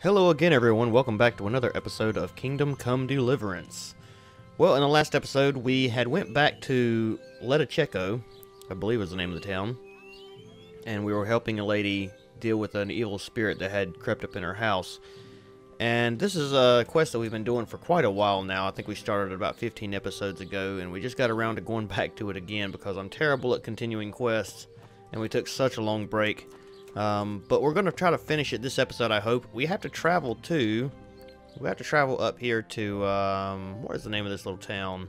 Hello again, everyone. Welcome back to another episode of Kingdom Come Deliverance. Well, in the last episode, we had went back to Leticheco, I believe was the name of the town, and we were helping a lady deal with an evil spirit that had crept up in her house. And this is a quest that we've been doing for quite a while now. I think we started about 15 episodes ago, and we just got around to going back to it again because I'm terrible at continuing quests, and we took such a long break. But we're going to try to finish it this episode, I hope. We have to travel up here to, what is the name of this little town?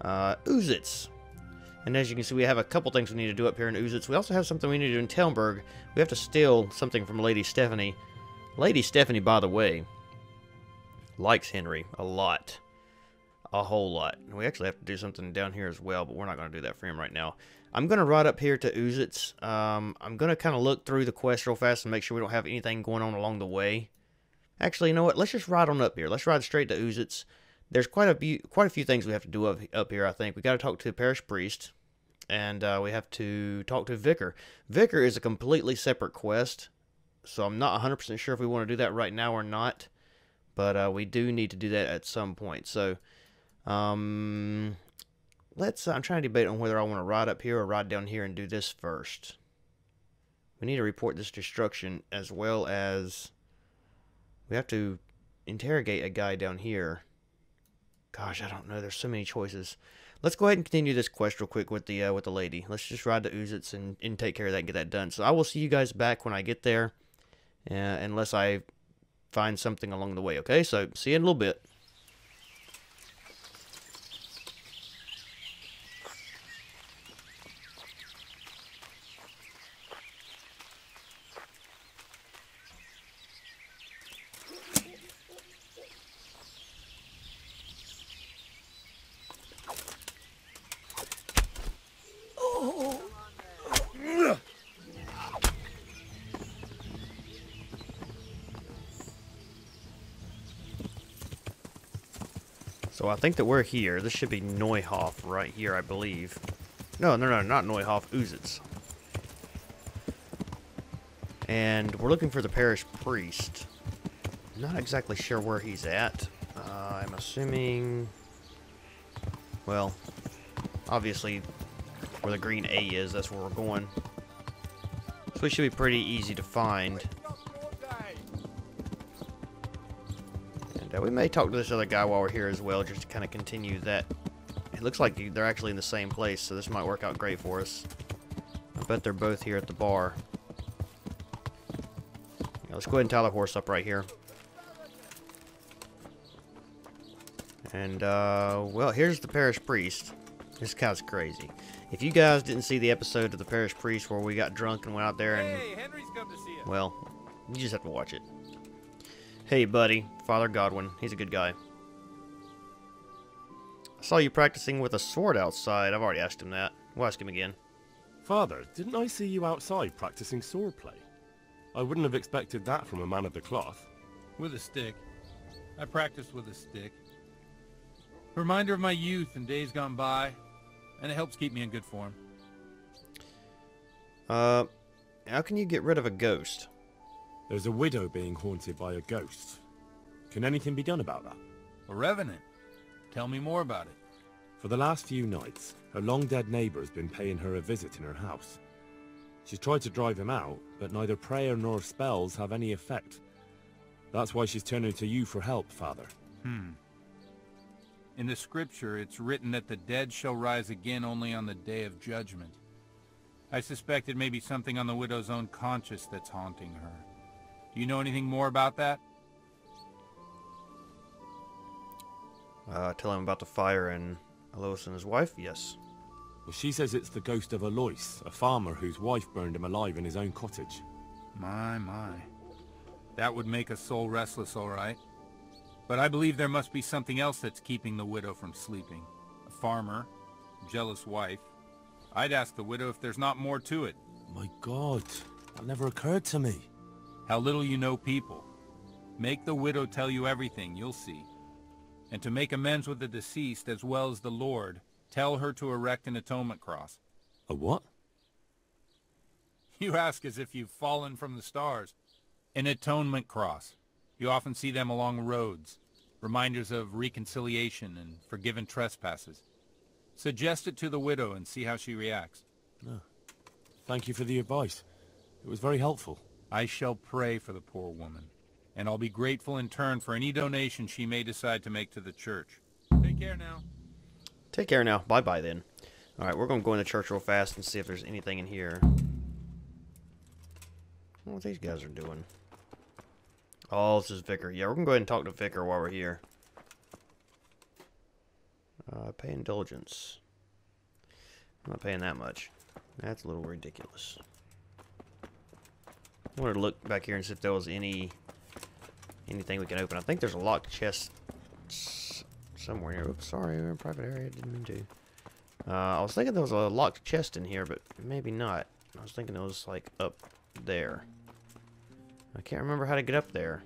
Uzits. And as you can see, we have a couple things we need to do up here in Uzits. We also have something we need to do in Telmberg. We have to steal something from Lady Stephanie. Lady Stephanie, by the way, likes Henry a lot. A whole lot. And we actually have to do something down here as well, but we're not going to do that for him right now. I'm going to ride up here to Uzits. I'm going to kind of look through the quest real fast and make sure we don't have anything going on along the way. Actually, you know what? Let's just ride on up here. Let's ride straight to Uzits. There's quite a few things we have to do up here, I think. We got to talk to the parish priest, and we have to talk to Vicar. Vicar is a completely separate quest, so I'm not 100% sure if we want to do that right now or not, but we do need to do that at some point. So, I'm trying to debate on whether I want to ride up here or ride down here and do this first. We need to report this destruction, as well as we have to interrogate a guy down here. Gosh, I don't know. There's so many choices. Let's go ahead and continue this quest real quick with the lady. Let's just ride to Uzits and take care of that and get that done. So I will see you guys back when I get there, unless I find something along the way. Okay, so see you in a little bit. So I think that we're here. This should be Neuhof right here, I believe. No, not Neuhof, Uzits. And we're looking for the parish priest. Not exactly sure where he's at. I'm assuming... Well, obviously, where the green A is, that's where we're going. So it should be pretty easy to find. We may talk to this other guy while we're here as well, just to kind of continue that. It looks like they're actually in the same place, so this might work out great for us. I bet they're both here at the bar. Yeah, let's go ahead and tie the horse up right here. And, well, here's the parish priest. This guy's crazy. If you guys didn't see the episode of the parish priest where we got drunk and went out there and... Hey, Henry's come to see you. Well, you just have to watch it. Hey, buddy. Father Godwin. He's a good guy. I saw you practicing with a sword outside. I've already asked him that. We'll ask him again. Father, didn't I see you outside practicing swordplay? I wouldn't have expected that from a man of the cloth. With a stick. I practiced with a stick. Reminder of my youth and days gone by, and it helps keep me in good form. How can you get rid of a ghost? There's a widow being haunted by a ghost. Can anything be done about that? A revenant. Tell me more about it. For the last few nights, her long-dead neighbour has been paying her a visit in her house. She's tried to drive him out, but neither prayer nor spells have any effect. That's why she's turning to you for help, Father. In the scripture, it's written that the dead shall rise again only on the day of judgment. I suspect it may be something on the widow's own conscience that's haunting her. Do you know anything more about that? Tell him about the fire and Alois and his wife? Yes. Well, she says it's the ghost of Alois, a farmer whose wife burned him alive in his own cottage. My. That would make a soul restless, all right. But I believe there must be something else that's keeping the widow from sleeping. A farmer, jealous wife. I'd ask the widow if there's not more to it. My God, that never occurred to me. How little you know people. Make the widow tell you everything, you'll see. And to make amends with the deceased as well as the Lord, tell her to erect an atonement cross. A what? You ask as if you've fallen from the stars. An atonement cross. You often see them along roads. Reminders of reconciliation and forgiven trespasses. Suggest it to the widow and see how she reacts. Oh. Thank you for the advice. It was very helpful. I shall pray for the poor woman, and I'll be grateful in turn for any donation she may decide to make to the church. Take care now. Take care now. Bye-bye then. Alright, we're going to go in the church real fast and see if there's anything in here. What these guys are doing. Oh, this is Vicar. Yeah, we're going to go ahead and talk to Vicar while we're here. Pay indulgence. I'm not paying that much. That's a little ridiculous. I wanted to look back here and see if there was anything we can open. I think there's a locked chest somewhere here. Oops, sorry, we're in a private area. Didn't mean to. I was thinking there was a locked chest in here, but maybe not. I was thinking it was like up there. I can't remember how to get up there.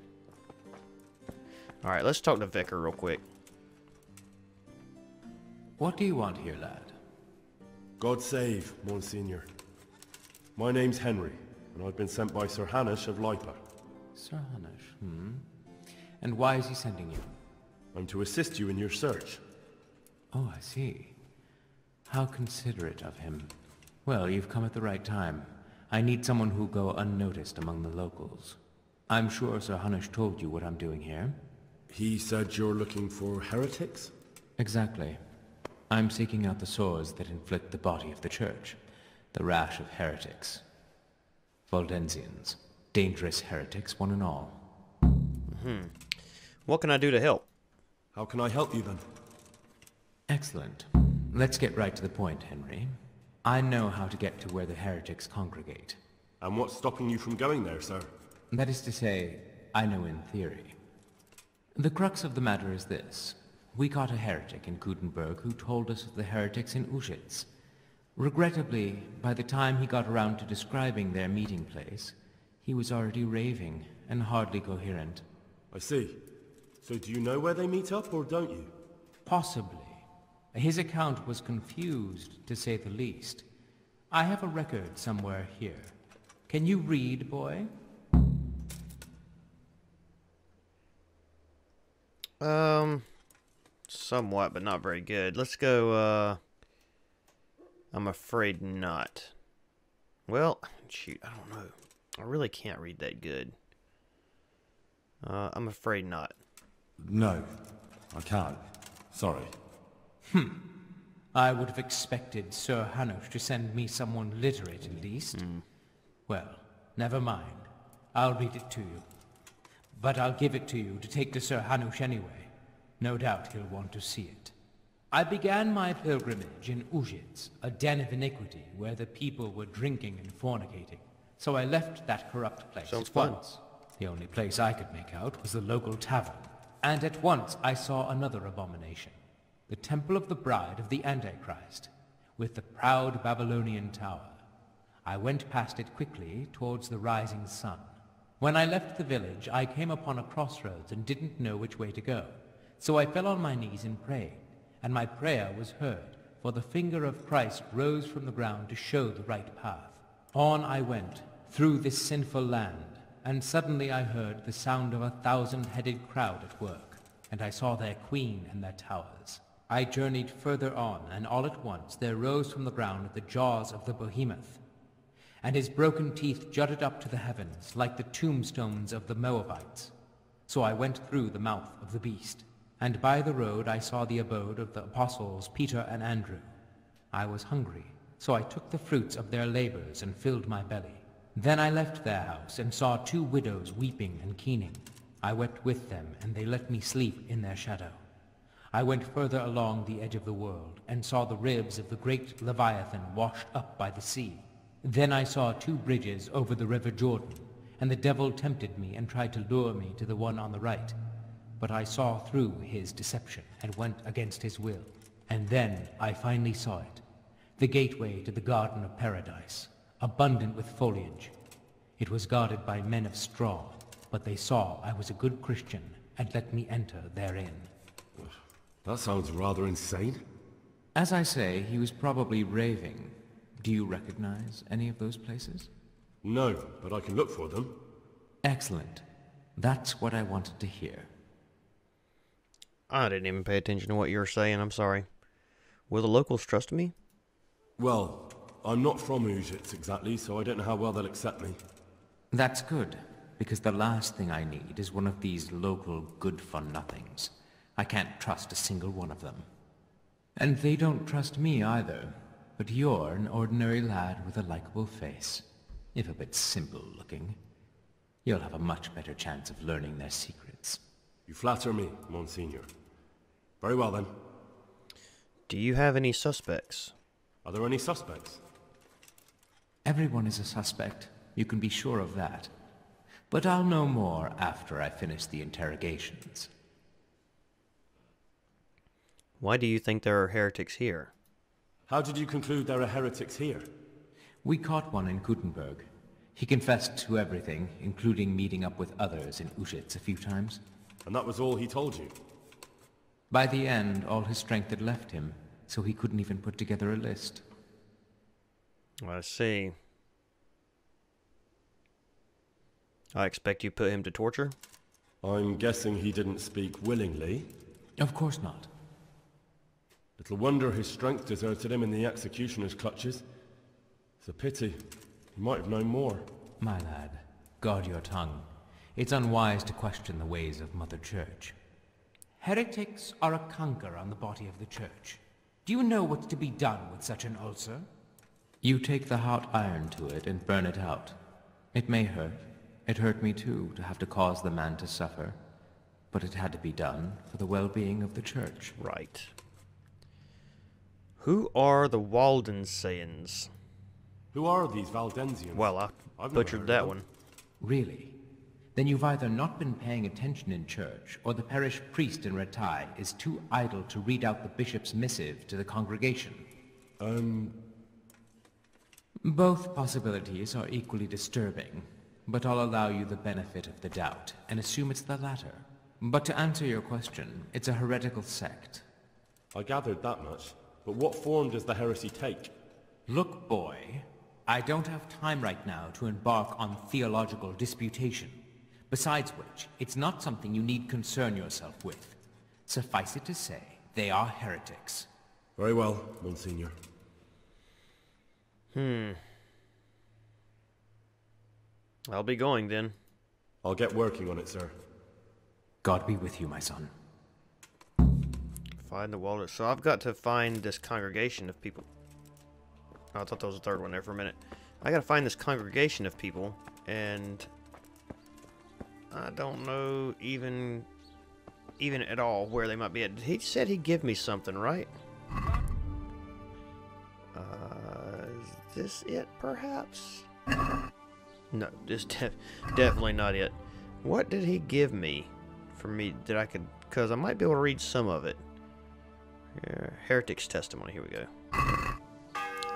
Alright, let's talk to Vicar real quick. What do you want here, lad? God save, Monsignor. My name's Henry, and I've been sent by Sir Hanush of Lipa. Sir Hanush, And why is he sending you? I'm to assist you in your search. Oh, I see. How considerate of him. Well, you've come at the right time. I need someone who'll go unnoticed among the locals. I'm sure Sir Hanush told you what I'm doing here. He said you're looking for heretics? Exactly. I'm seeking out the sores that inflict the body of the church. The rash of heretics. Waldensians. Dangerous heretics, one and all. What can I do to help? How can I help you then? Excellent. Let's get right to the point, Henry. I know how to get to where the heretics congregate. And what's stopping you from going there, sir? That is to say, I know in theory. The crux of the matter is this. We caught a heretic in Gutenberg who told us of the heretics in Ushitz. Regrettably, by the time he got around to describing their meeting place, he was already raving and hardly coherent. I see. So do you know where they meet up, or don't you? Possibly. His account was confused, to say the least. I have a record somewhere here. Can you read, boy? Somewhat, but not very good. Let's go, I'm afraid not. Well, shoot, I don't know. I really can't read that good. I'm afraid not. No, I can't. Sorry. I would have expected Sir Hanush to send me someone literate at least. Well, never mind. I'll read it to you. But I'll give it to you to take to Sir Hanush anyway. No doubt he'll want to see it. I began my pilgrimage in Ushitz, a den of iniquity where the people were drinking and fornicating. So I left that corrupt place Sounds at fun. once. The only place I could make out was the local tavern. And at once I saw another abomination. The Temple of the Bride of the Antichrist, with the proud Babylonian tower. I went past it quickly towards the rising sun. When I left the village, I came upon a crossroads and didn't know which way to go. So I fell on my knees and prayed, and my prayer was heard, for the finger of Christ rose from the ground to show the right path. On I went, through this sinful land, and suddenly I heard the sound of a 1,000-headed crowd at work, and I saw their queen and their towers. I journeyed further on, and all at once there rose from the ground the jaws of the behemoth, and his broken teeth jutted up to the heavens like the tombstones of the Moabites. So I went through the mouth of the beast, and by the road I saw the abode of the apostles Peter and Andrew. I was hungry, so I took the fruits of their labors and filled my belly. Then I left their house and saw 2 widows weeping and keening. I wept with them, and they let me sleep in their shadow. I went further along the edge of the world, and saw the ribs of the great Leviathan washed up by the sea. Then I saw 2 bridges over the river Jordan, and the devil tempted me and tried to lure me to the one on the right. But I saw through his deception and went against his will. And then I finally saw it, the gateway to the Garden of Paradise, abundant with foliage. It was guarded by men of straw, but they saw I was a good Christian and let me enter therein. That sounds rather insane. As I say, he was probably raving. Do you recognize any of those places? No, but I can look for them. Excellent. That's what I wanted to hear. I didn't even pay attention to what you were saying, I'm sorry. Will the locals trust me? Well, I'm not from Ujits exactly, so I don't know how well they'll accept me. That's good, because the last thing I need is one of these local good-for-nothings. I can't trust a single one of them. And they don't trust me either, but you're an ordinary lad with a likable face, if a bit simple-looking. You'll have a much better chance of learning their secrets. You flatter me, Monsignor. Very well then. Do you have any suspects? Are there any suspects? Everyone is a suspect, you can be sure of that. But I'll know more after I finish the interrogations. Why do you think there are heretics here? How did you conclude there are heretics here? We caught one in Gutenberg. He confessed to everything, including meeting up with others in Ujits a few times. And that was all he told you? By the end, all his strength had left him, so he couldn't even put together a list. I see. I expect you put him to torture? I'm guessing he didn't speak willingly. Of course not. Little wonder his strength deserted him in the executioner's clutches. It's a pity. He might have known more. My lad, guard your tongue. It's unwise to question the ways of Mother Church. Heretics are a canker on the body of the Church. Do you know what's to be done with such an ulcer? You take the hot iron to it and burn it out. It may hurt. It hurt me too, to have to cause the man to suffer. But it had to be done for the well-being of the Church. Right. Who are the Waldenseyens? Who are these Valdensians? Well, I I've never butchered heard that of one. them. Really? Then you've either not been paying attention in church, or the parish priest in Ratai is too idle to read out the bishop's missive to the congregation. Both possibilities are equally disturbing, but I'll allow you the benefit of the doubt, and assume it's the latter. But to answer your question, it's a heretical sect. I gathered that much. But what form does the heresy take? Look, boy, I don't have time right now to embark on theological disputation. Besides which, it's not something you need concern yourself with. Suffice it to say, they are heretics. Very well, Monsignor. I'll be going then. I'll get working on it, sir. God be with you, my son. Find the Walden. So I've got to find this congregation of people. Oh, I thought that was the third one there for a minute. I gotta find this congregation of people, and I don't know even at all where they might be at. He said he'd give me something, right? Is this it, perhaps? No, this definitely not it. What did he give me for me that I could... Because I might be able to read some of it. Heretics testimony, here we go.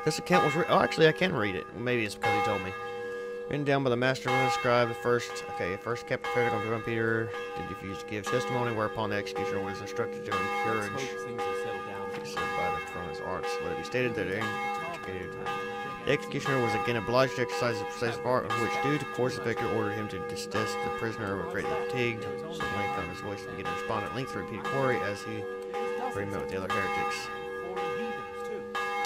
This account was oh, actually I can read it. Maybe it's because he told me. Written down by the master of the scribe, first kept heretic on John Peter did refuse to give testimony, whereupon the executioner was instructed to encourage said by the from his arts. Let it be stated that the executioner was again obliged to exercise the precise part which, due to course of victor, ordered him to detest the prisoner who greatly fatigued. Suddenly found his voice and began to respond at length to repeated query as he met with the other heretics.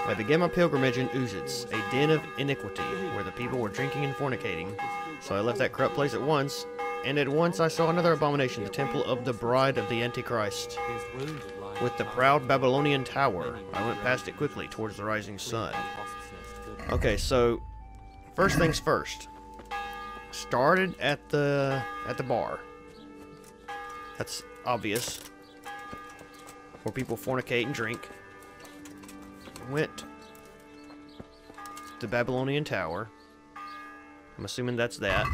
I began my pilgrimage in Ujits, a den of iniquity, where the people were drinking and fornicating. So I left that corrupt place at once, and at once I saw another abomination, the temple of the bride of the Antichrist. With the proud Babylonian tower, I went past it quickly towards the rising sun. Okay, so first things first. Started at the bar. That's obvious. Where people fornicate and drink. Went to the Babylonian Tower. I'm assuming that's that.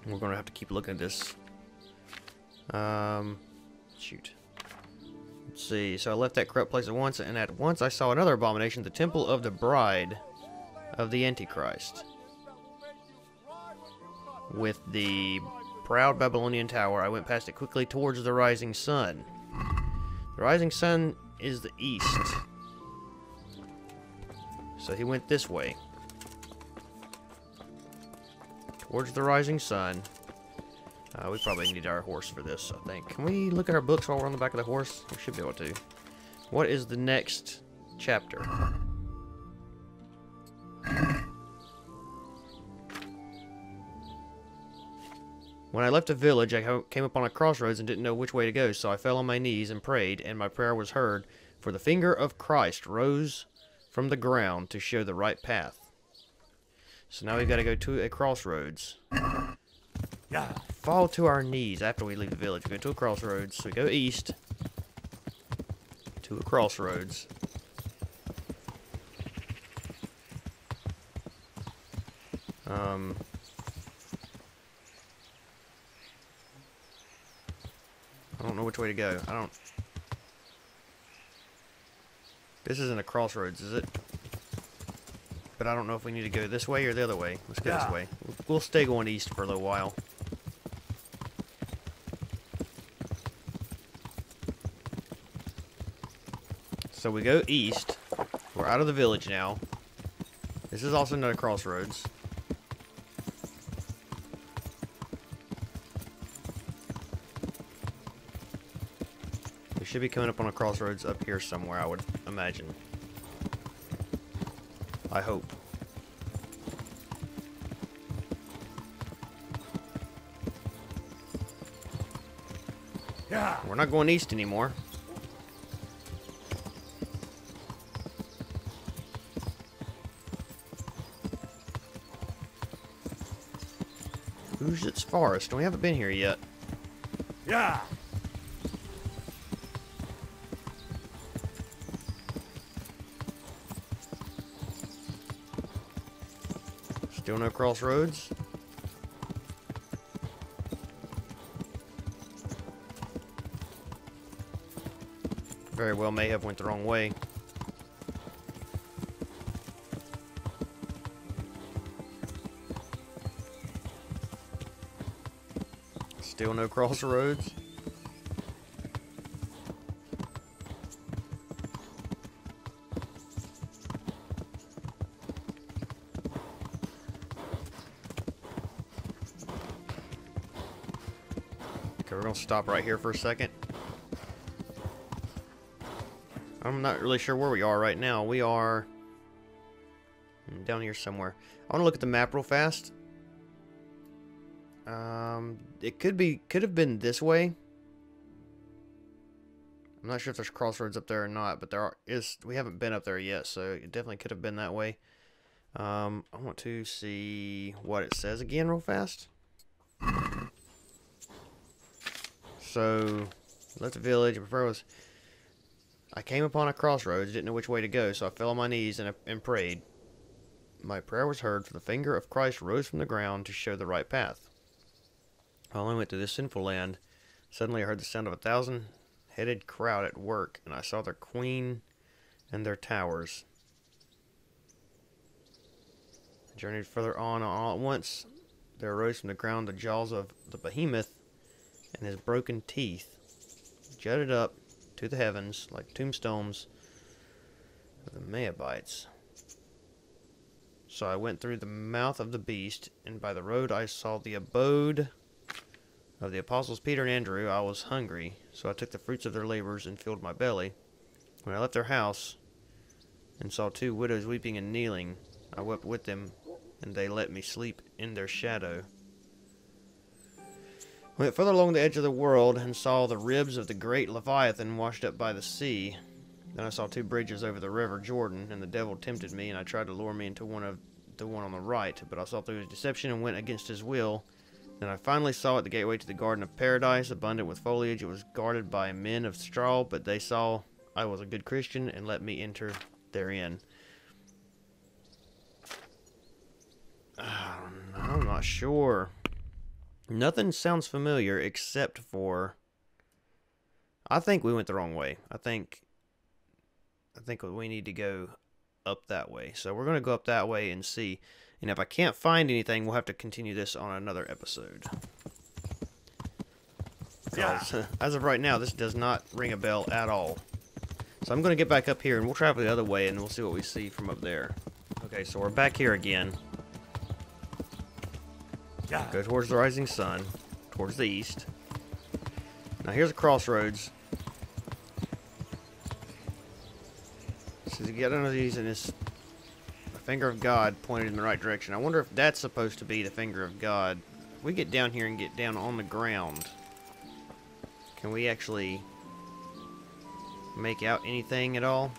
We're gonna have to keep looking at this. Shoot. Let's see. So I left that corrupt place at once, and at once I saw another abomination, the temple of the bride of the Antichrist. With the proud Babylonian tower, I went past it quickly towards the rising sun. The rising sun is the east. So he went this way. Towards the rising sun. We probably need our horse for this, I think. Can we look at our books while we're on the back of the horse? We should be able to. What is the next chapter? When I left the village, I came upon a crossroads and didn't know which way to go, so I fell on my knees and prayed, and my prayer was heard, for the finger of Christ rose from the ground to show the right path. So now we've got to go to a crossroads. Fall to our knees after we leave the village. We go to a crossroads, so we go east to a crossroads. I don't know which way to go. This isn't a crossroads, is it? But I don't know if we need to go this way or the other way. Let's go this way. We'll stay going east for a little while. So we go east. We're out of the village now. This is also another crossroads. We should be coming up on a crossroads up here somewhere, I would imagine. I hope. We're not going east anymore. Ujit's Forest. We haven't been here yet. Yeah. Still no crossroads. Very well may have went the wrong way. Still no crossroads. Okay, we're gonna stop right here for a second. I'm not really sure where we are right now. We are down here somewhere. I want to look at the map real fast. It could have been this way. I'm not sure if there's crossroads up there or not, but we haven't been up there yet, so it definitely could have been that way. I want to see what it says again real fast. So, left the village. My prayer was, I came upon a crossroads, didn't know which way to go, so I fell on my knees and prayed. My prayer was heard, for the finger of Christ rose from the ground to show the right path. While I went to this sinful land, suddenly I heard the sound of 1,000-headed crowd at work, and I saw their queen and their towers. I journeyed further on, and all at once there arose from the ground the jaws of the behemoth, and his broken teeth jutted up to the heavens like tombstones of the Moabites. So I went through the mouth of the beast, and by the road I saw the abode of the apostles Peter and Andrew. I was hungry, so I took the fruits of their labors and filled my belly. When I left their house and saw 2 widows weeping and kneeling, I wept with them, and they let me sleep in their shadow. I went further along the edge of the world and saw the ribs of the great Leviathan washed up by the sea. Then I saw 2 bridges over the river Jordan, and the devil tempted me, and I tried to lure me into the one on the right, but I saw through his deception and went against his will. Then I finally saw at the gateway to the garden of paradise, abundant with foliage. It was guarded by men of straw, but they saw I was a good Christian and let me enter therein. I'm not sure. Nothing sounds familiar except for, I think we went the wrong way. I think we need to go up that way. So we're going to go up that way and see. And if I can't find anything, we'll have to continue this on another episode. Because, as of right now, this does not ring a bell at all. So I'm going to get back up here, and we'll travel the other way, and we'll see what we see from up there. Okay, so we're back here again. Go towards the rising sun, towards the east. Now here's a crossroads. So you get under these and it's the finger of God pointed in the right direction. I wonder if that's supposed to be the finger of God. If we get down here and get down on the ground, can we actually make out anything at all?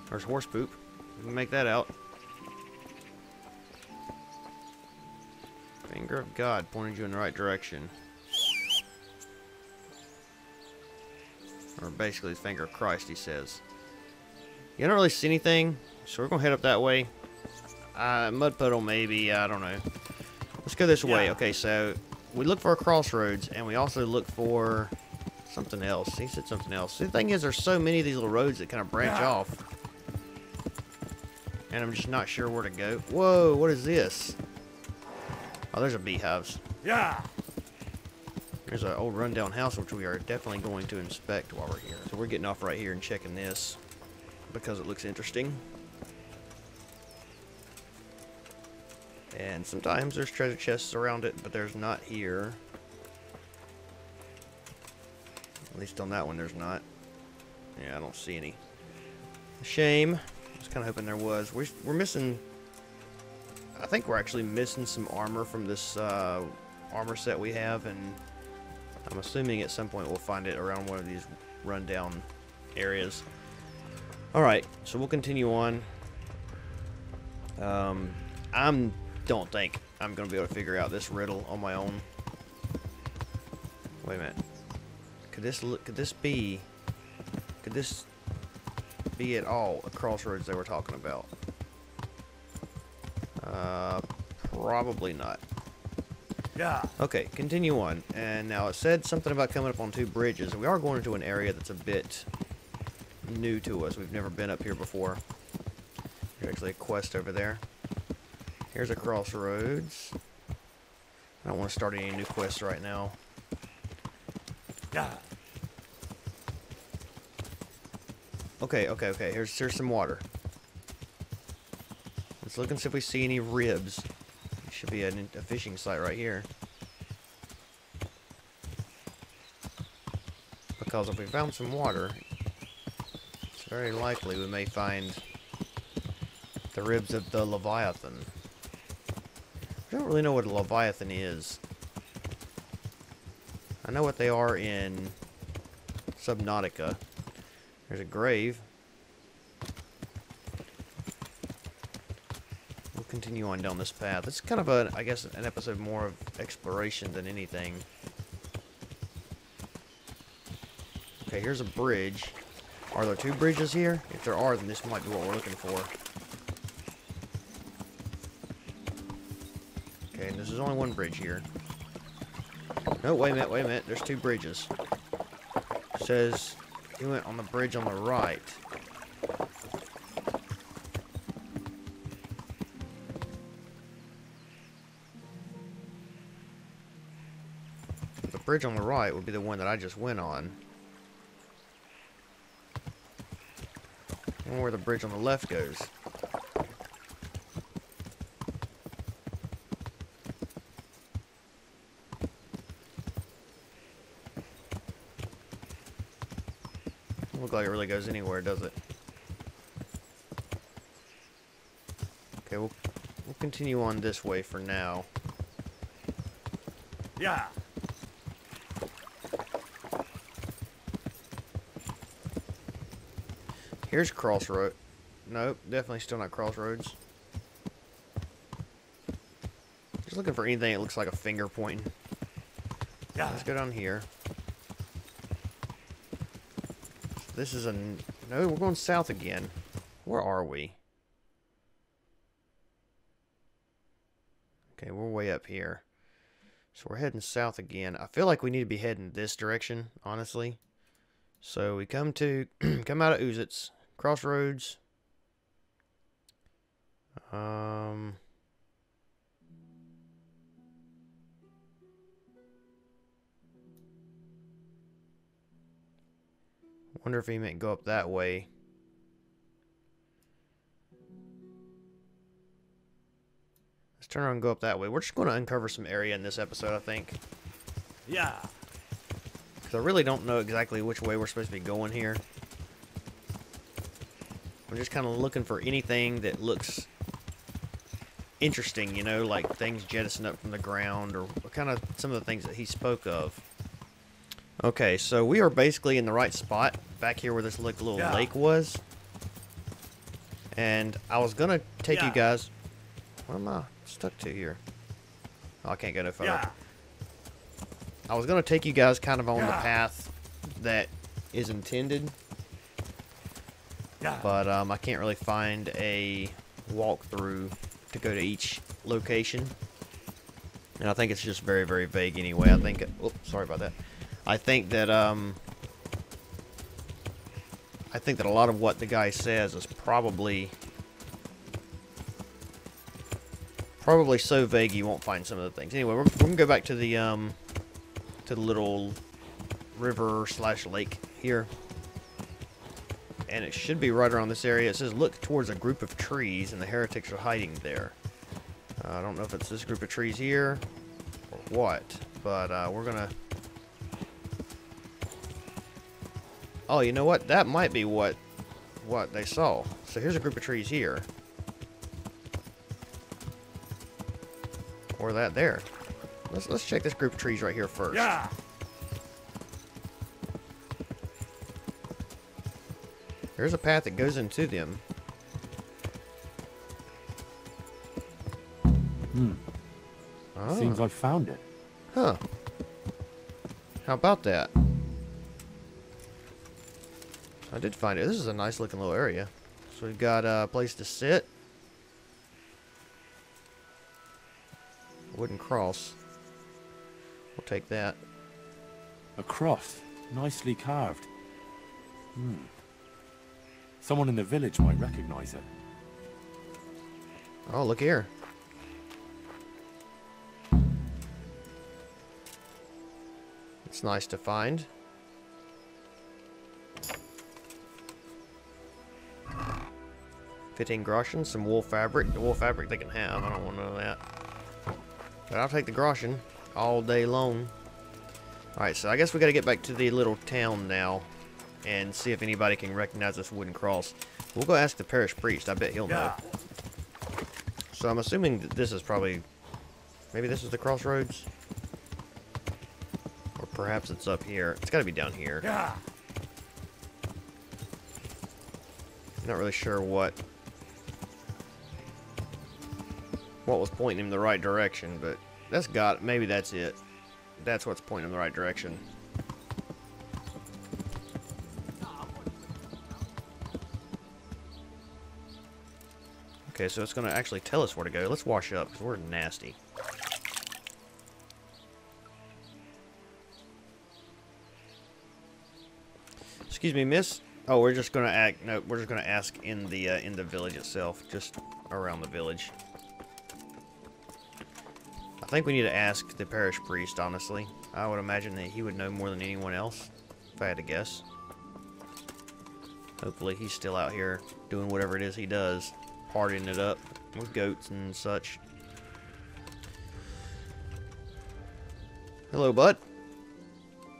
There's horse poop. We can make that out. Finger of God pointed you in the right direction. Or basically the finger of Christ, he says. You don't really see anything, so we're going to head up that way. Mud puddle maybe, I don't know. Let's go this way. Okay, so we look for a crossroads, and we also look for something else. He said something else. The thing is, there's so many of these little roads that kind of branch off. And I'm just not sure where to go. Whoa, what is this? Oh, there's a beehives. Yeah. There's an old rundown house, which we are definitely going to inspect while we're here. So we're getting off right here and checking this because it looks interesting. And sometimes there's treasure chests around it, but there's not here. At least on that one there's not. Yeah, I don't see any. Shame. I was kind of hoping there was. We're missing... I think we're actually missing some armor from this armor set we have, and I'm assuming at some point we'll find it around one of these rundown areas. Alright, so we'll continue on. Don't think I'm going to be able to figure out this riddle on my own. Wait a minute. Could this be at all a crossroads they were talking about? Probably not. Yeah. Okay, continue on. And now it said something about coming up on two bridges. We are going into an area that's a bit new to us. We've never been up here before. There's actually a quest over there. Here's a crossroads. I don't want to start any new quests right now. Yeah. Okay. Here's some water. Let's look and see if we see any ribs. There should be a fishing site right here. Because if we found some water, it's very likely we may find the ribs of the Leviathan. I don't really know what a Leviathan is. I know what they are in Subnautica. There's a grave. We'll continue on down this path. It's kind of I guess, an episode more of exploration than anything. Okay, here's a bridge. Are there two bridges here? If there are, then this might be what we're looking for. Okay, and there's only one bridge here. No, wait a minute. There's two bridges. It says you went on the bridge on the right. The bridge on the right would be the one that I just went on. I wonder where the bridge on the left goes. Doesn't look like it really goes anywhere, does it? Okay, we'll continue on this way for now. Yeah. Here's crossroad. Nope, definitely still not crossroads. Just looking for anything that looks like a finger pointing. Yeah. Let's go down here. This is no, we're going south again. Where are we? Okay, we're way up here. So we're heading south again. I feel like we need to be heading this direction, honestly. So we come out of Uzits. Crossroads. Wonder if he meant go up that way. Let's turn around and go up that way. We're just going to uncover some area in this episode, I think. Yeah. Because I really don't know exactly which way we're supposed to be going here. I'm just kind of looking for anything that looks interesting, you know, like things jettisoned up from the ground, or kind of some of the things that he spoke of. Okay, so we are basically in the right spot, back here where this little lake was. And I was going to take you guys... What am I stuck to here? Oh, I can't go no further. I was going to take you guys kind of on the path that is intended. But I can't really find a walkthrough to go to each location. And I think it's just very, very vague anyway. I think... Oops, sorry about that. I think that a lot of what the guy says is probably so vague you won't find some of the things. Anyway, we're gonna go back to the little river / lake here, and it should be right around this area. It says look towards a group of trees, and the heretics are hiding there. I don't know if it's this group of trees here or what, but we're gonna. Oh, you know what? That might be what they saw. So here's a group of trees here. Or that there. Let's check this group of trees right here first. Yeah. There's a path that goes into them. Oh. Seems I found it. Huh. How about that? I did find it. This is a nice looking little area. So we've got a place to sit. Wooden cross. We'll take that. A cross, nicely carved. Someone in the village might recognize it. Oh, look here. It's nice to find. $15 groschen, some wool fabric. The wool fabric they can have. I don't want none of that. But I'll take the groschen all day long. Alright, so I guess we gotta get back to the little town now and see if anybody can recognize this wooden cross. We'll go ask the parish priest. I bet he'll know. So I'm assuming that this is probably... Maybe this is the crossroads? Or perhaps it's up here. It's gotta be down here. Not really sure what was pointing him in the right direction, but maybe that's it. That's what's pointing him in the right direction. Okay, so it's going to actually tell us where to go. Let's wash up, because we're nasty. Excuse me, miss. Oh, we're just going to we're just going to ask in the village itself, just around the village. I think we need to ask the parish priest, honestly. I would imagine that he would know more than anyone else, if I had to guess. Hopefully he's still out here doing whatever it is he does, partying it up with goats and such. Hello, bud.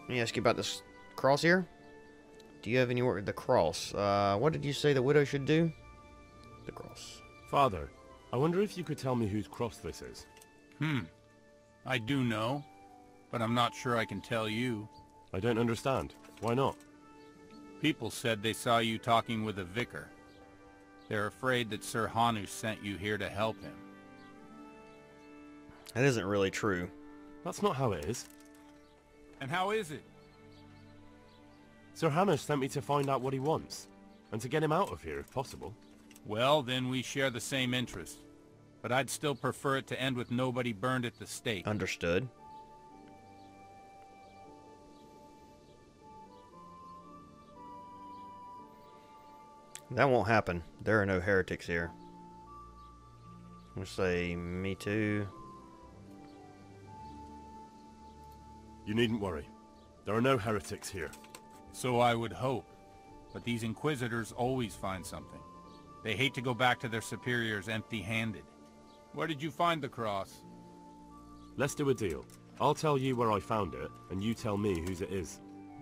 Let me ask you about this cross here. Do you have any work with the cross? What did you say the widow should do? The cross. Father, I wonder if you could tell me whose cross this is. I do know, but I'm not sure I can tell you. I don't understand. Why not? People said they saw you talking with a vicar. They're afraid that Sir Hanu sent you here to help him. That isn't really true. That's not how it is. And how is it? Sir Hanu sent me to find out what he wants, and to get him out of here if possible. Well, then we share the same interest. But I'd still prefer it to end with nobody burned at the stake. Understood. That won't happen. There are no heretics here. I'm gonna say me too. You needn't worry. There are no heretics here. So I would hope. But these inquisitors always find something. They hate to go back to their superiors empty-handed. Where did you find the cross? Let's do a deal. I'll tell you where I found it, and you tell me whose it is.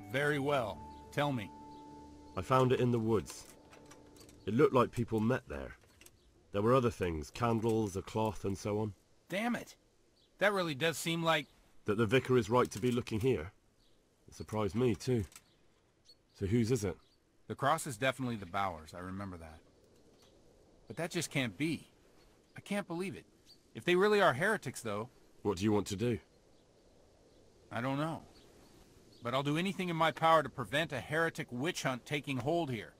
Very well. Tell me. I found it in the woods. It looked like people met there. There were other things, candles, a cloth, and so on. Damn it. That really does seem like... That the vicar is right to be looking here? It surprised me, too. So whose is it? The cross is definitely the Bowers, I remember that. But that just can't be. I can't believe it. If they really are heretics, though... What do you want to do? I don't know. But I'll do anything in my power to prevent a heretic witch hunt taking hold here.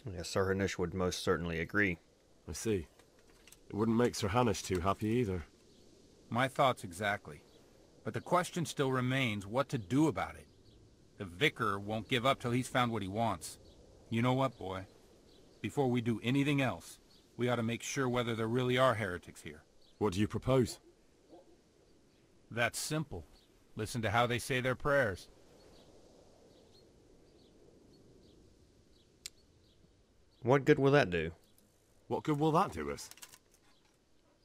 Yes, Sir Hanush would most certainly agree. I see. It wouldn't make Sir Hanush too happy either. My thoughts exactly. But the question still remains what to do about it. The vicar won't give up till he's found what he wants. You know what, boy? Before we do anything else, we ought to make sure whether there really are heretics here. What do you propose? That's simple. Listen to how they say their prayers. What good will that do? What good will that do us?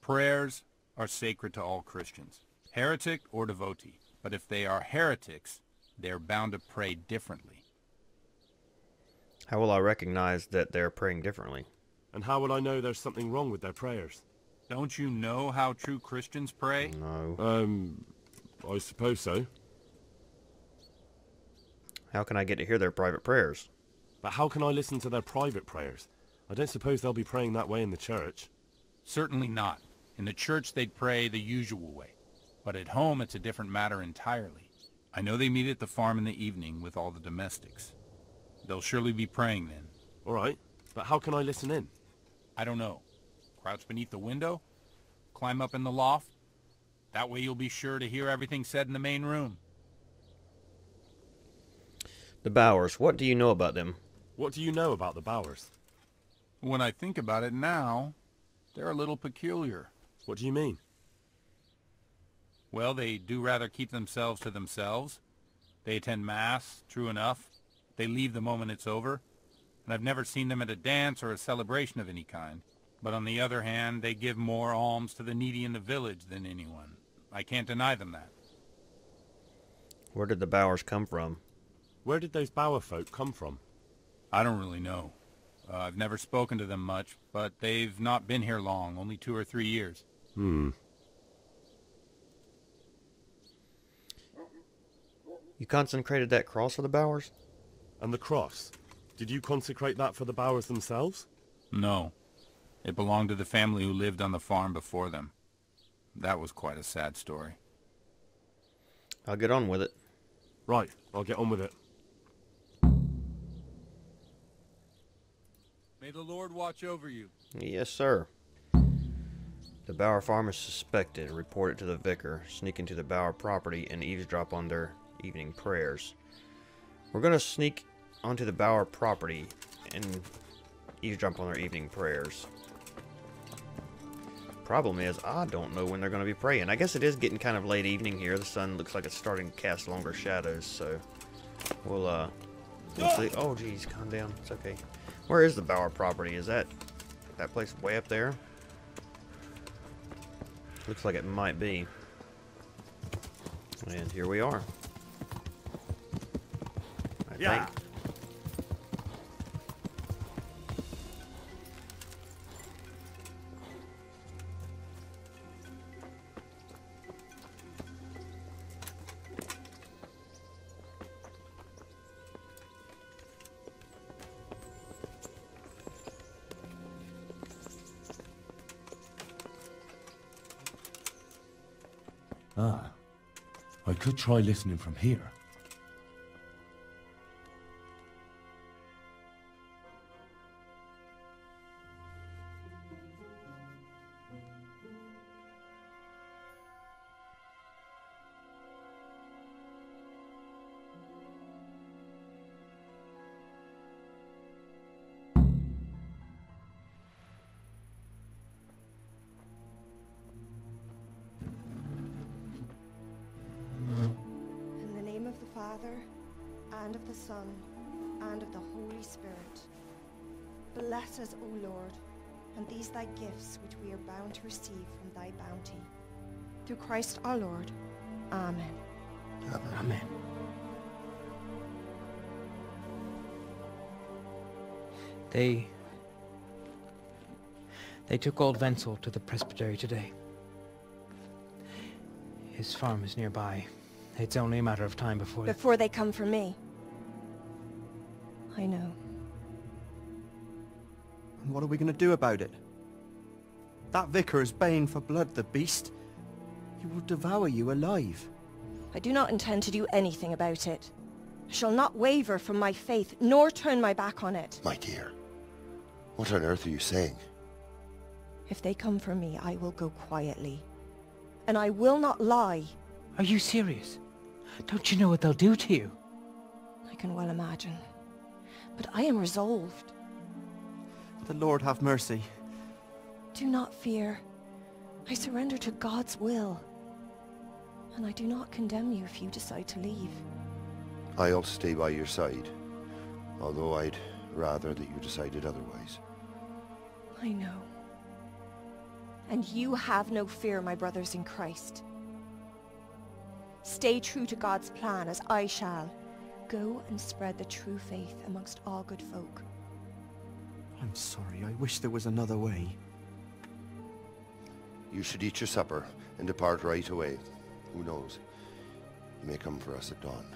Prayers are sacred to all Christians, heretic or devotee. But if they are heretics, they're bound to pray differently. How will I recognize that they're praying differently? And how will I know there's something wrong with their prayers? Don't you know how true Christians pray? No. I suppose so. How can I get to hear their private prayers? But how can I listen to their private prayers? I don't suppose they'll be praying that way in the church. Certainly not. In the church they'd pray the usual way. But at home it's a different matter entirely. I know they meet at the farm in the evening with all the domestics. They'll surely be praying then. All right, but how can I listen in? I don't know. Crouch beneath the window? Climb up in the loft? That way you'll be sure to hear everything said in the main room. The Bowers, what do you know about them? What do you know about the Bowers? When I think about it now, they're a little peculiar. What do you mean? Well, they do rather keep themselves to themselves. They attend Mass, true enough. They leave the moment it's over. And I've never seen them at a dance or a celebration of any kind. But on the other hand, they give more alms to the needy in the village than anyone. I can't deny them that. Where did the Bowers come from? Where did those Bower folk come from? I don't really know. I've never spoken to them much, but they've not been here long, only 2 or 3 years. You consecrated that cross for the Bowers? And the cross? Did you consecrate that for the Bowers themselves? No. It belonged to the family who lived on the farm before them. That was quite a sad story. I'll get on with it. Right, I'll get on with it. May the Lord watch over you. Yes, sir. The Bower farm is suspected. Report it to the vicar. Sneak into the Bower property and eavesdrop on their evening prayers. We're going to sneak onto the Bower property and eavesdrop on their evening prayers. Problem is, I don't know when they're going to be praying. I guess it is getting kind of late evening here. The sun looks like it's starting to cast longer shadows, so we'll see. Oh, geez, calm down. It's okay. Where is the Bower property? Is that place way up there? Looks like it might be. And here we are. I think. Ah, I could try listening from here. Father, and of the Son, and of the Holy Spirit. Bless us, O Lord, and these thy gifts which we are bound to receive from thy bounty. Through Christ our Lord. Amen. Amen. They took old Wenzel to the presbytery today. His farm is nearby. It's only a matter of time before... Before they come for me. I know. And what are we going to do about it? That vicar is baying for blood, the beast. He will devour you alive. I do not intend to do anything about it. I shall not waver from my faith, nor turn my back on it. My dear, what on earth are you saying? If they come for me, I will go quietly. And I will not lie. Are you serious? Don't you know what they'll do to you? I can well imagine. But I am resolved. The Lord have mercy. Do not fear. I surrender to God's will. And I do not condemn you if you decide to leave. I'll stay by your side, although I'd rather that you decided otherwise. I know. And you have no fear, my brothers in Christ. Stay true to God's plan, as I shall. Go and spread the true faith amongst all good folk. I'm sorry, I wish there was another way. You should eat your supper and depart right away. Who knows? You may come for us at dawn.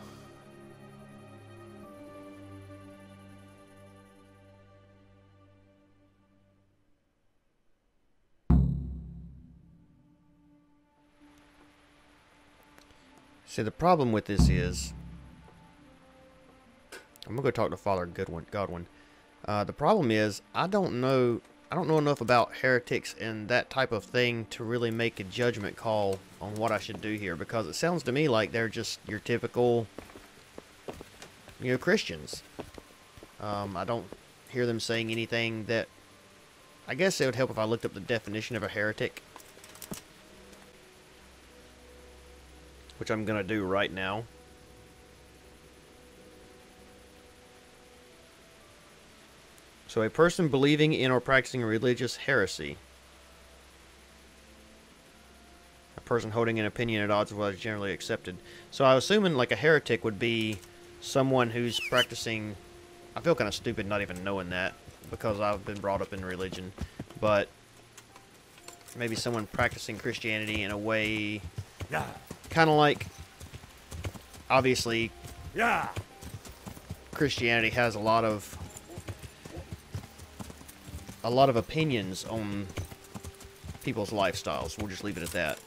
See, the problem with this is... I'm going to go talk to Father Godwin. The problem is, I don't know enough about heretics and that type of thing to really make a judgment call on what I should do here, because it sounds to me like they're just your typical, Christians. I don't hear them saying anything that... I guess it would help if I looked up the definition of a heretic, which I'm going to do right now. So, a person believing in or practicing a religious heresy. A person holding an opinion at odds with what is generally accepted. So, I was assuming like a heretic would be someone who's practicing... I feel kind of stupid not even knowing that, because I've been brought up in religion. But maybe someone practicing Christianity in a way... kind of like... Obviously... Christianity has a lot of opinions on people's lifestyles. We'll just leave it at that.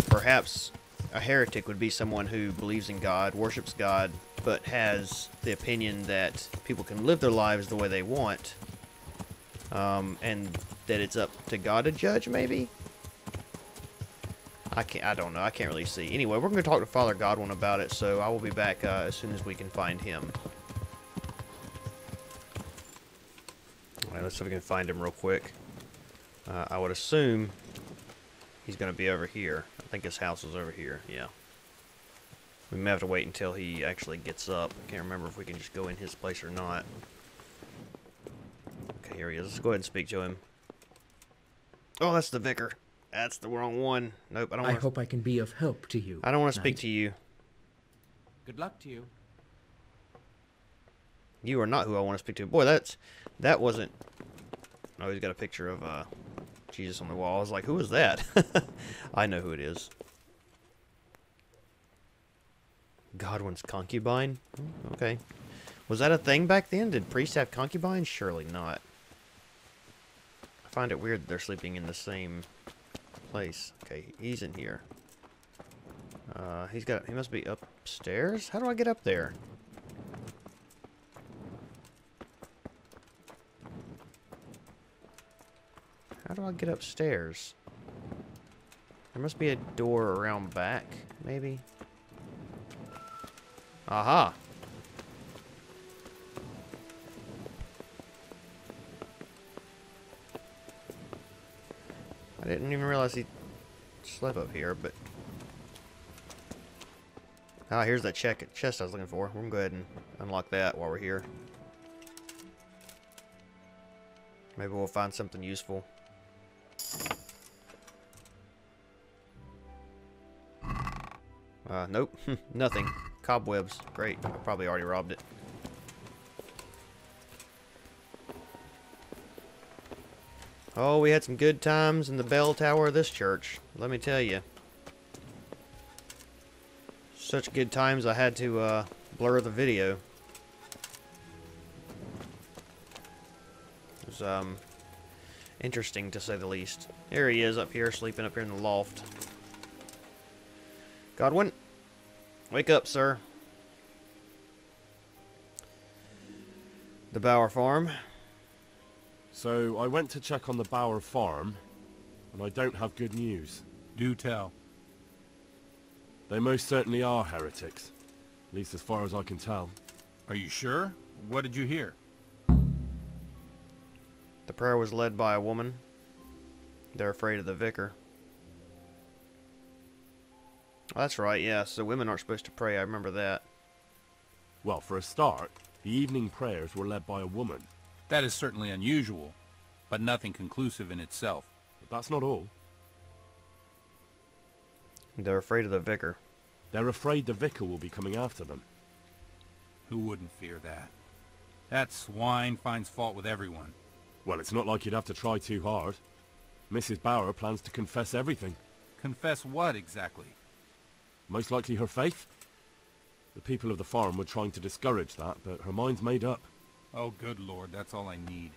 Perhaps a heretic would be someone who believes in God, worships God, but has the opinion that people can live their lives the way they want, and that it's up to God to judge, maybe? I don't know. I can't really see. Anyway, we're going to talk to Father Godwin about it, so I will be back as soon as we can find him. Alright, let's see if we can find him real quick. I would assume he's going to be over here. I think his house is over here, yeah. We may have to wait until he actually gets up. I can't remember if we can just go in his place or not. Okay, here he is. Let's go ahead and speak to him. Oh, that's the vicar. That's the wrong one. Nope, I don't want to... I hope I can be of help to you. I don't want to speak to you. Good luck to you. You are not who I want to speak to. Boy, that wasn't... Oh, he's got a picture of Jesus on the wall. I was like, who is that? I know who it is. Godwin's concubine? Okay. Was that a thing back then? Did priests have concubines? Surely not. I find it weird that they're sleeping in the same place. Okay, he's in here. He must be upstairs? How do I get up there? How do I get upstairs? There must be a door around back, maybe? Aha! I didn't even realize he slept up here, but... Ah, here's that chest I was looking for. We're gonna go ahead and unlock that while we're here. Maybe we'll find something useful. Nope. Nothing. Cobwebs. Great. I probably already robbed it. Oh, we had some good times in the bell tower of this church. Let me tell you. Such good times I had to blur the video. It was interesting to say the least. Here he is up here, sleeping up here in the loft. Godwin, wake up, sir. The Bower Farm. So, I went to check on the Bower Farm, and I don't have good news. Do tell. They most certainly are heretics. At least as far as I can tell. Are you sure? What did you hear? The prayer was led by a woman. They're afraid of the vicar. Oh, that's right, yeah, so women aren't supposed to pray, I remember that. Well, for a start, the evening prayers were led by a woman. That is certainly unusual, but nothing conclusive in itself. But that's not all. They're afraid of the vicar. They're afraid the vicar will be coming after them. Who wouldn't fear that? That swine finds fault with everyone. Well, it's not like you'd have to try too hard. Mrs. Bower plans to confess everything. Confess what, exactly? Most likely her faith. The people of the farm were trying to discourage that, but her mind's made up. Oh, good Lord, that's all I need.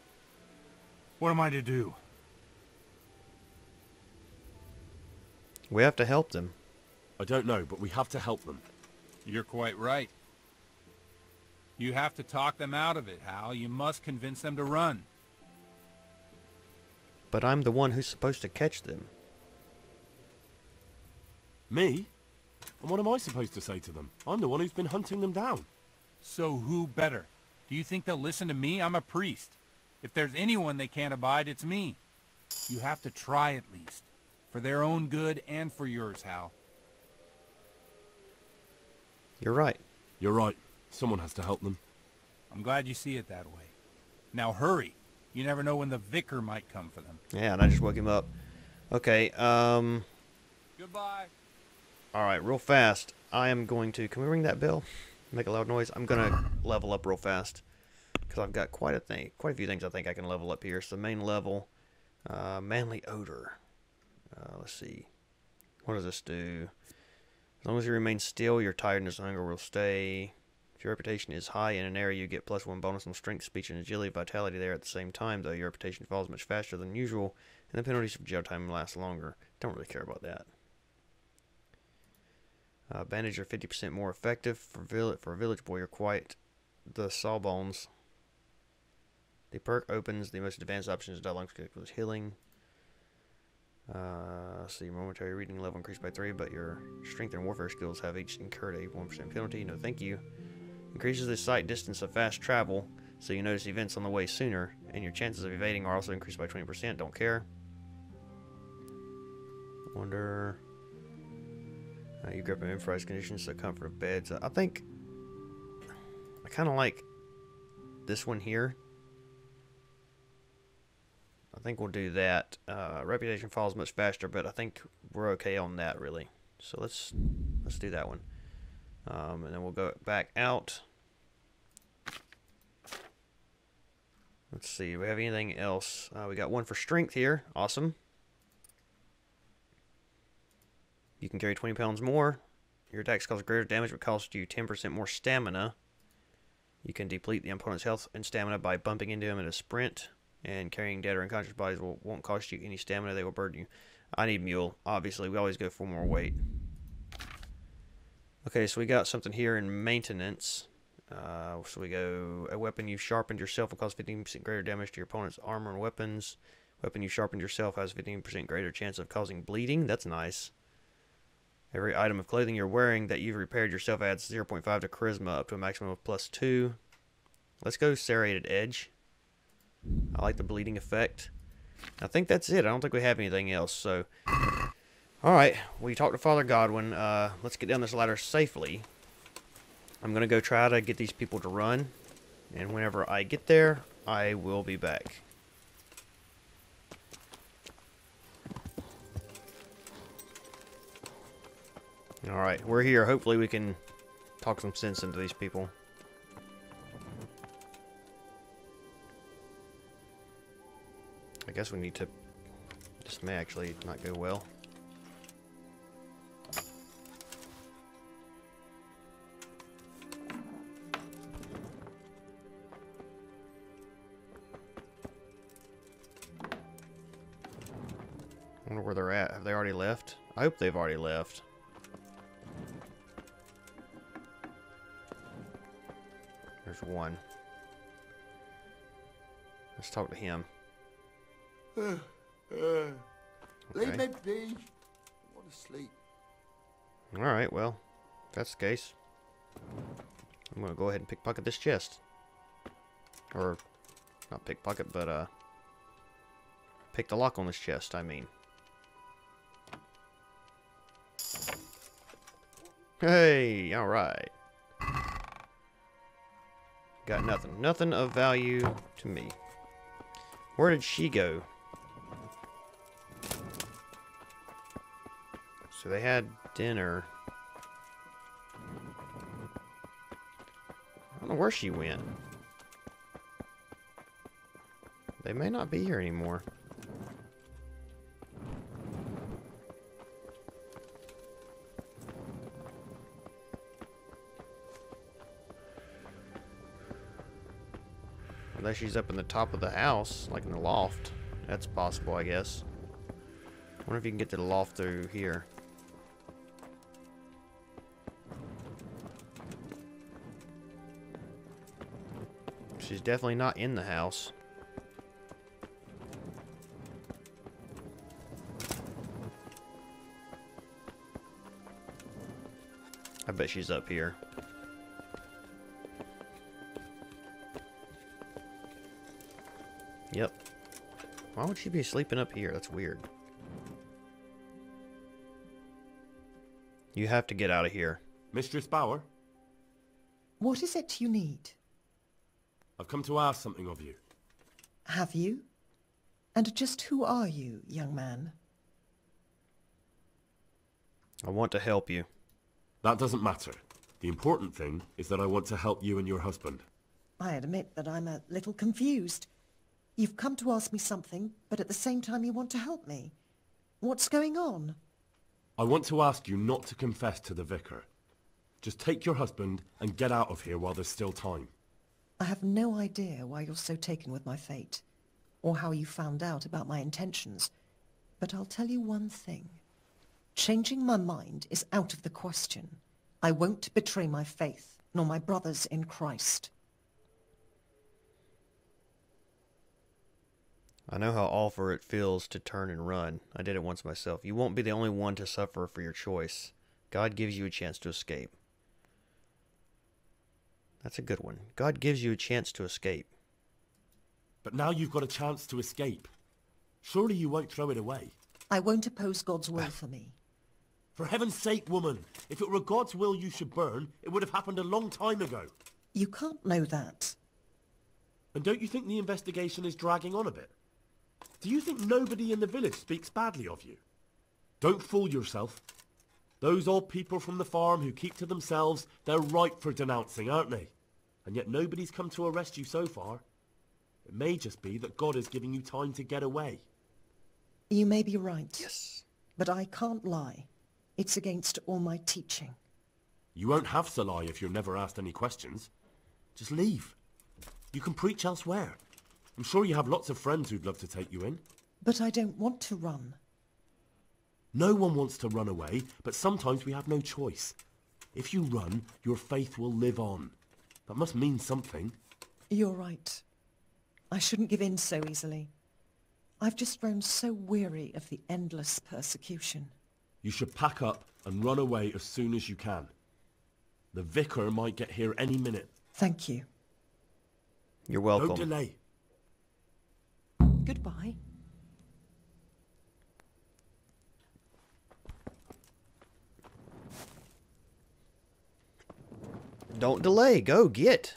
What am I to do? We have to help them. I don't know, but we have to help them. You're quite right. You have to talk them out of it, Hal. You must convince them to run. But I'm the one who's supposed to catch them. Me? And what am I supposed to say to them? I'm the one who's been hunting them down. So who better? Do you think they'll listen to me? I'm a priest. If there's anyone they can't abide, it's me. You have to try at least. For their own good and for yours, Hal. You're right. You're right. Someone has to help them. I'm glad you see it that way. Now hurry. You never know when the vicar might come for them. Yeah, and I just woke him up. Okay, Goodbye. alright, real fast. I am going to... Can we ring that bell? Make a loud noise? I'm going to level up real fast. Because I've got quite a few things I think I can level up here. So main level, manly odor. Let's see. What does this do? As long as you remain still, your tiredness and hunger will stay. If your reputation is high in an area, you get +1 bonus on strength, speech, and agility, vitality there at the same time, though your reputation falls much faster than usual, and the penalties for jail time last longer. Don't really care about that. Bandage are 50% more effective. For a village boy, you're quite the sawbones. The perk opens the most advanced options of dialogue with healing. Let's see, momentary reading level increased by 3, but your strength and warfare skills have each incurred a 1% penalty. No thank you. Increases the sight distance of fast travel, so you notice events on the way sooner, and your chances of evading are also increased by 20%. Don't care. Wonder... you grab an improvised conditions, so comfort of beds. I think... I kind of like this one here. I think we'll do that. Reputation falls much faster, but I think we're okay on that, really. So let's do that one. And then we'll go back out. Let's see, do we have anything else? We got one for strength here. Awesome. You can carry 20 pounds more. Your attacks cause greater damage, but cost you 10% more stamina. You can deplete the opponent's health and stamina by bumping into him in a sprint. And carrying dead or unconscious bodies won't cost you any stamina. They will burden you. I need mule. Obviously, we always go for more weight. Okay, so we got something here in maintenance. So we go, a weapon you've sharpened yourself will cause 15% greater damage to your opponent's armor and weapons. Weapon you sharpened yourself has 15% greater chance of causing bleeding. That's nice. Every item of clothing you're wearing that you've repaired yourself adds 0.5 to charisma up to a maximum of +2. Let's go serrated edge. I like the bleeding effect. I think that's it. I don't think we have anything else. So, alright. We talked to Father Godwin. Let's get down this ladder safely. I'm going to go try to get these people to run. And whenever I get there, I will be back. Alright, we're here. Hopefully we can talk some sense into these people. I guess we need to... This may actually not go well. I wonder where they're at. Have they already left? I hope they've already left. There's one. Let's talk to him. Leave me be. I want to sleep. Alright, well, if that's the case, I'm gonna go ahead and pickpocket this chest. Or, not pickpocket, but, pick the lock on this chest, I mean. Hey, alright. Got nothing. Nothing of value to me. Where did she go? So they had dinner. I don't know where she went. They may not be here anymore. Unless she's up in the top of the house, like in the loft. That's possible, I guess. I wonder if you can get to the loft through here. She's definitely not in the house. I bet she's up here. Yep. Why would she be sleeping up here? That's weird. You have to get out of here. Mistress Bauer, What is it you need? I've come to ask something of you. Have you? And just who are you, young man? I want to help you. That doesn't matter. The important thing is that I want to help you and your husband. I admit that I'm a little confused. You've come to ask me something, but at the same time you want to help me. What's going on? I want to ask you not to confess to the vicar. Just take your husband and get out of here while there's still time. I have no idea why you're so taken with my fate, or how you found out about my intentions. But I'll tell you one thing. Changing my mind is out of the question. I won't betray my faith, nor my brothers in Christ. I know how awful it feels to turn and run. I did it once myself. You won't be the only one to suffer for your choice. God gives you a chance to escape. That's a good one. God gives you a chance to escape. But now you've got a chance to escape. Surely you won't throw it away. I won't oppose God's will for me. For heaven's sake, woman, if it were God's will you should burn, it would have happened a long time ago. You can't know that. And don't you think the investigation is dragging on a bit? Do you think nobody in the village speaks badly of you? Don't fool yourself. Those old people from the farm who keep to themselves, they're ripe for denouncing, aren't they? And yet nobody's come to arrest you so far. It may just be that God is giving you time to get away. You may be right. Yes. But I can't lie. It's against all my teaching. You won't have to lie if you're never asked any questions. Just leave. You can preach elsewhere. I'm sure you have lots of friends who'd love to take you in. But I don't want to run. No one wants to run away, but sometimes we have no choice. If you run, your faith will live on. That must mean something. You're right. I shouldn't give in so easily. I've just grown so weary of the endless persecution. You should pack up and run away as soon as you can. The vicar might get here any minute. Thank you. You're welcome. Don't delay. Goodbye. Don't delay. Go get.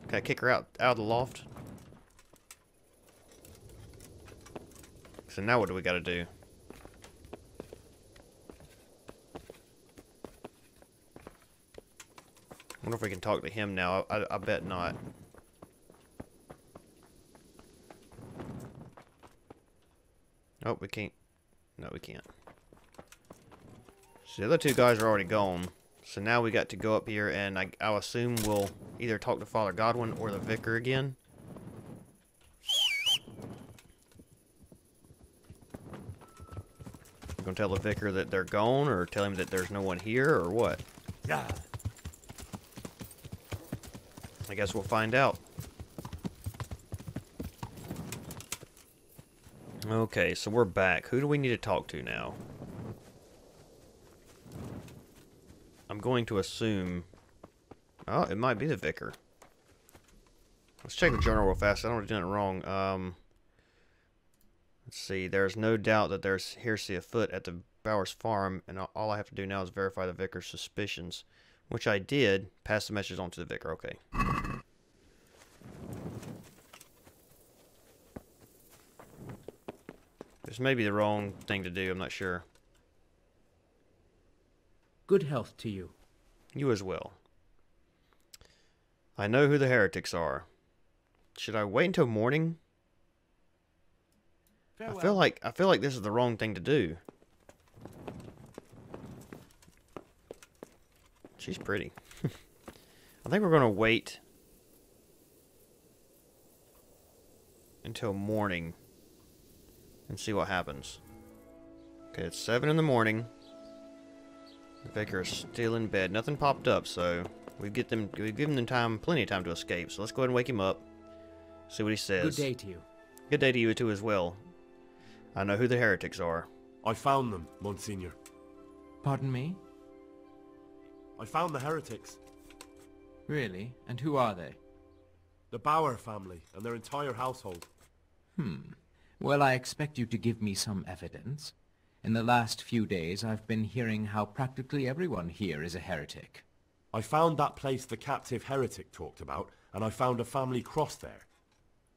Can I kick her out of the loft? So now what do we got to do? wonder if we can talk to him now. I bet not. Oh, we can't. No, we can't. So the other two guys are already gone. So now we got to go up here, and I'll assume we'll either talk to Father Godwin or the vicar again. I'm gonna tell the vicar that they're gone, or tell him that there's no one here, or what? Yeah. I guess we'll find out. Okay, so we're back. Who do we need to talk to now? I'm going to assume... Oh, it might be the vicar. Let's check the journal real fast. I don't want to do it wrong. Let's see. There's no doubt that there's heresy afoot at the Bowers farm, and all I have to do now is verify the vicar's suspicions, which I did. Pass the message on to the vicar. Okay. This may be the wrong thing to do. I'm not sure. Good health to you. You as well. I know who the heretics are. Should I wait until morning? Farewell. I feel like this is the wrong thing to do. She's pretty. I think we're gonna wait until morning and see what happens. Okay, it's 7 in the morning. The vicar is still in bed. Nothing popped up, so we've given them time, plenty of time to escape. So let's go ahead and wake him up. See what he says. Good day to you. Good day to you too as well. I know who the heretics are. I found them, Monsignor. Pardon me? I found the heretics. Really? And who are they? The Bauer family and their entire household. Well, I expect you to give me some evidence. In the last few days, I've been hearing how practically everyone here is a heretic. I found that place the captive heretic talked about, and I found a family cross there.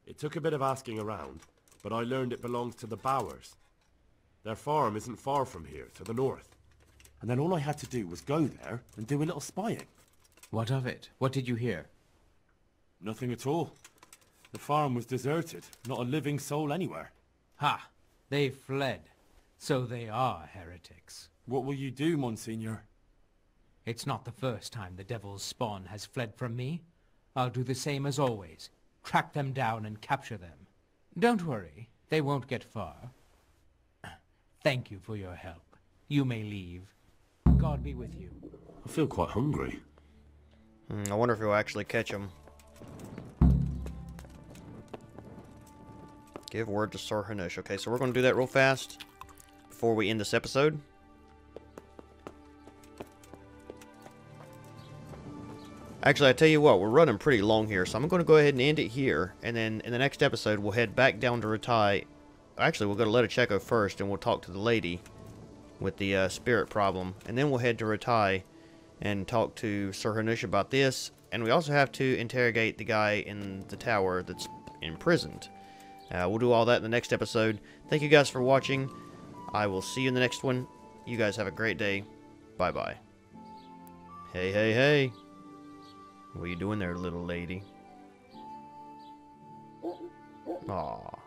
It took a bit of asking around, but I learned it belongs to the Bowers. Their farm isn't far from here, to the north. And then all I had to do was go there and do a little spying. What of it? What did you hear? Nothing at all. The farm was deserted, not a living soul anywhere. Ha! They fled. So they are heretics. What will you do, Monsignor? It's not the first time the devil's spawn has fled from me. I'll do the same as always. Track them down and capture them. Don't worry, they won't get far. Thank you for your help. You may leave. God be with you. I feel quite hungry. I wonder if he'll actually catch him. Give word to Sir Hanush. Okay, so we're going to do that real fast before we end this episode. Actually, I tell you what, we're running pretty long here, so I'm going to go ahead and end it here, and then in the next episode, we'll head back down to Ratai. Actually, we'll go to Leticheco first, and we'll talk to the lady with the spirit problem, and then we'll head to Ratai and talk to Sir Hanush about this, and we also have to interrogate the guy in the tower that's imprisoned. We'll do all that in the next episode. Thank you guys for watching. I will see you in the next one. You guys have a great day. Bye-bye. Hey, hey, hey. What are you doing there, little lady? Aw.